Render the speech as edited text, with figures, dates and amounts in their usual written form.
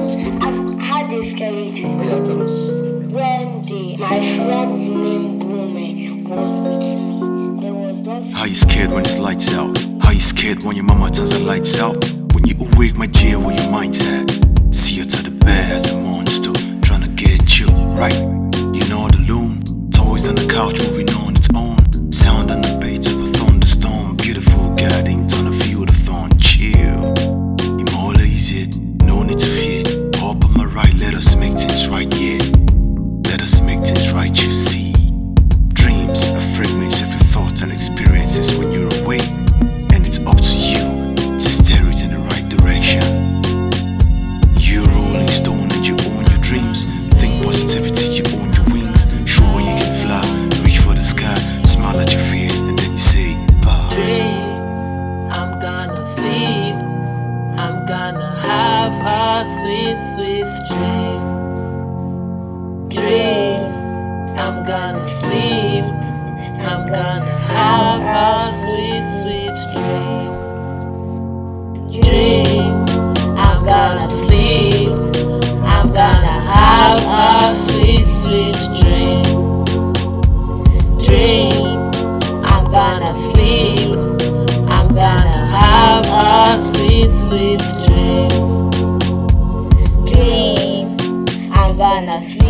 Because I've had a scary dream. Yeah, tell us. One day, my friend named Brume was with me. There was just How you scared when it's lights out? How you scared when your mama turns the lights out? When you awake, my dear, where your mind's at? See you to the bed as a monster, trying to get you right. You know the loom, toys on the couch moving on its own. Sound on the beats of a thunderstorm. Beautiful guiding, turn to feel the thorn. Chill, Imola easy, no need to fear. Hop on my right, let us make things right, yeah. Let us make things right, you see. Dreams are fragments of your thoughts and experiences when you're away. And it's up to you to steer it in the right direction. You're a rolling stone and you own your dreams. Think positivity, you own your wings. Sure you can fly, reach for the sky. Smile at your fears and then you say, Dream, I'm gonna sleep. I'm gonna have a sweet, sweet dream. Dream, I'm gonna sleep. I'm gonna have a sweet, sweet dream. Dream, I'm gonna sleep. I'm gonna have a sweet, sweet dream. Dream, I'm gonna sleep. I'm gonna have a sweet, sweet dream. dream. I'm gonna sleep.